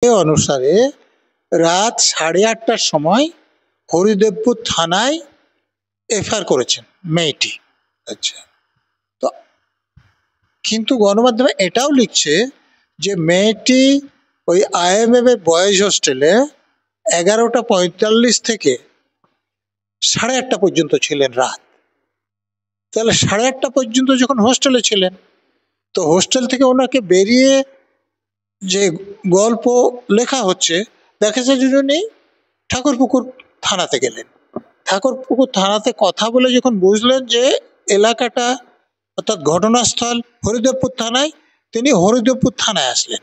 এ অনুসারে রাত 8:30টার সময় হরিদেবপুর থানায় এফআইআর করেছেন মেয়েটি। আচ্ছা, তো কিন্তু গণমাধ্যমে এটাও লিখছে যে মেয়েটি ওই IMM এর বয়েজ হোস্টেলে 11:45 থেকে 8:30 পর্যন্ত ছিলেন রাত। তাহলে 8:30 পর্যন্ত যখন হোস্টেলে ছিলেন, তো হোস্টেল থেকে ওনাকে বেরিয়ে যে গল্প লেখা হচ্ছে, দেখা যায় যে উনি ঠাকুরপুকুর থানাতে গেলেন। ঠাকুরপুকুর থানাতে কথা বলে যখন বুঝলেন যে এলাকাটা অর্থাৎ ঘটনাস্থল হরিদেবপুর থানায়, তিনি হরিদেবপুর থানায় আসলেন।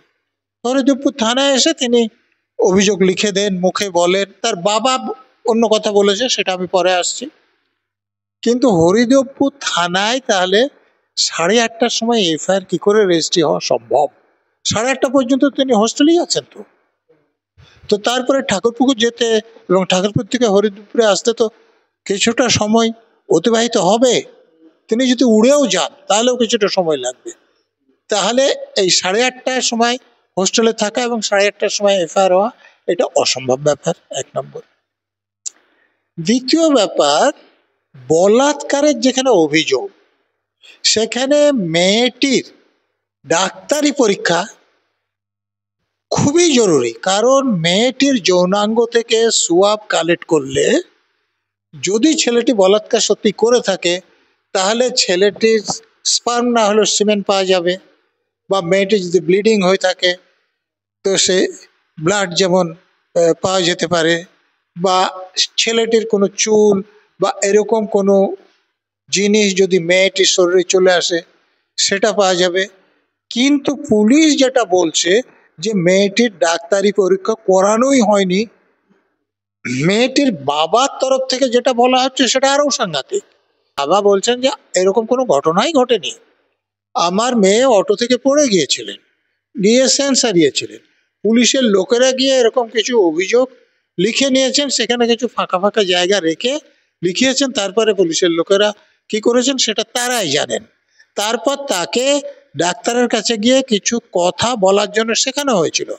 হরিদেবপুর থানায় এসে তিনি অভিযোগ লিখে দেন, মুখে বলেন। তার বাবা অন্য কথা বলেছে, সেটা আমি পরে আসছি। কিন্তু হরিদেবপুর থানায় তাহলে 8:30টার সময় এফআইআর কি করে রেজিস্ট্রি হওয়া সম্ভব? 8:30 পর্যন্ত তিনি হোস্টেলেই আছেন। তো তারপরে ঠাকুরপুকুর যেতে এবং ঠাকুরপুর থেকে হরিদেবপুরে আসতে তো কিছুটা সময় অতিবাহিত হবে। তিনি যদি উড়েও যান তাহলেও কিছুটা সময় লাগবে। তাহলে এই 8:30টার সময় হোস্টেলে থাকা এবং 8:30টার সময় এফআইআর হওয়া, এটা অসম্ভব ব্যাপার, 1 নম্বর। দ্বিতীয় ব্যাপার, বলাৎকারের যেখানে অভিযোগ, সেখানে মেয়েটির ডাক্তারি পরীক্ষা খুবই জরুরি। কারণ মেয়েটির যৌনাঙ্গ থেকে সোয়াব কালেক্ট করলে যদি ছেলেটি বলাৎকার সত্যি করে থাকে, তাহলে ছেলেটির স্পার্ম না হলেও সিমেন্ট পাওয়া যাবে। বা মেয়েটি যদি ব্লিডিং হয়ে থাকে, তো সে ব্লাড যেমন পাওয়া যেতে পারে। বা ছেলেটির কোনো চুল বা এরকম কোনো জিনিস যদি মেয়েটির শরীরে চলে আসে, সেটা পাওয়া যাবে। কিন্তু পুলিশ যেটা বলছে যে মেয়েটির ডাক্তারি পরীক্ষা করানোই হয়নি, মেয়েটির বাবার তরফ থেকে যেটা বলা হচ্ছে সেটা আরও সাংঘাতিক। বাবা বলছেন যে এরকম কোনো ঘটনাই ঘটেনি, আমার মেয়ে অটো থেকে পড়ে গিয়েছিলেন, গিয়ে সেন্স হারিয়েছিলেন। পুলিশের লোকেরা গিয়ে এরকম কিছু অভিযোগ লিখে নিয়েছেন, সেখানে কিছু ফাঁকা ফাঁকা জায়গা রেখে লিখিয়েছেন। তারপরে পুলিশের লোকেরা কি করেছেন সেটা তারাই জানেন। তারপর তাকে ডাক্তারের কাছে গিয়ে কিছু কথা বলার জন্য শেখানো হয়েছিল,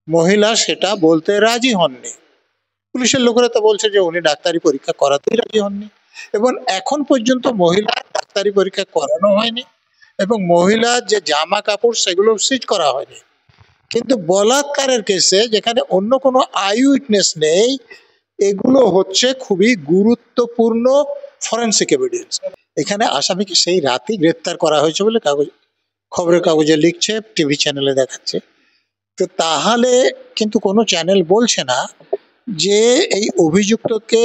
মহিলা সেটা বলতে রাজি হননি। পুলিশের লোকেরা তো বলছে যে উনি ডাক্তারি পরীক্ষা করাতেই রাজি হননি, এবং এখন পর্যন্ত মহিলার ডাক্তারি পরীক্ষা করানো হয়নি, এবং মহিলার যে জামা কাপড় সেগুলো সিজ করা হয়নি। কিন্তু বলাৎকারের কেসে যেখানে অন্য কোনো আই উইটনেস নেই, এগুলো হচ্ছে খুবই গুরুত্বপূর্ণ ফরেনসিক এভিডেন্স। এখানে আসামিকে সেই রাতেই গ্রেপ্তার করা হয়েছে বলে খবরের কাগজে লিখছে, টিভি চ্যানেলে দেখাচ্ছে। তো তাহলে কিন্তু কোনো চ্যানেল বলছে না যে এই অভিযুক্তকে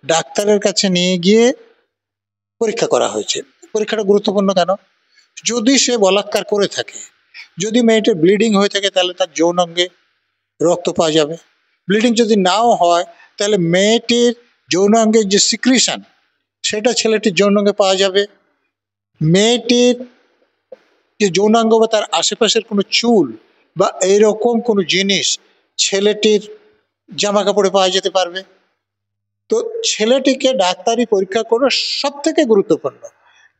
ডাক্তারের কাছে নিয়ে গিয়ে পরীক্ষা করা হয়েছে। পরীক্ষাটা গুরুত্বপূর্ণ কেন? যদি সে বলাৎকার করে থাকে, যদি মেয়েটির ব্লিডিং হয়ে থাকে, তাহলে তার যৌনাঙ্গে রক্ত পাওয়া যাবে। ব্লিডিং যদি নাও হয়, তাহলে মেয়েটির যৌনাঙ্গের যে সিক্রিশন, সেটা ছেলেটির যৌনাঙ্গে পাওয়া যাবে। মেয়েটির যে যৌনাঙ্গ বা তার আশেপাশের কোনো চুল বা এইরকম কোনো জিনিস ছেলেটির জামা কাপড়ে পাওয়া যেতে পারবে। তো ছেলেটিকে ডাক্তারি পরীক্ষা করা সব থেকে গুরুত্বপূর্ণ,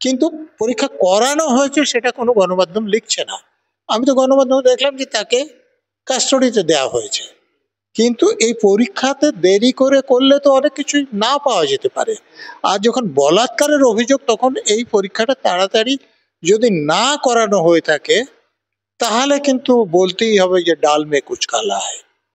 কিন্তু পরীক্ষা করানো হয়েছে সেটা কোনো গণমাধ্যম লিখছে না। আমি তো গণমাধ্যমে দেখলাম যে তাকে কাস্টডিতে দেওয়া হয়েছে, কিন্তু এই পরীক্ষাতে দেরি করে করলে তো অনেক কিছুই না পাওয়া যেতে পারে। আর যখন বলাৎকারের অভিযোগ, তখন এই পরীক্ষাটা তাড়াতাড়ি যদি না করানো হয়ে থাকে, তাহলে কিন্তু বলতেই হবে যে ডাল মে কুচ কালা হয়।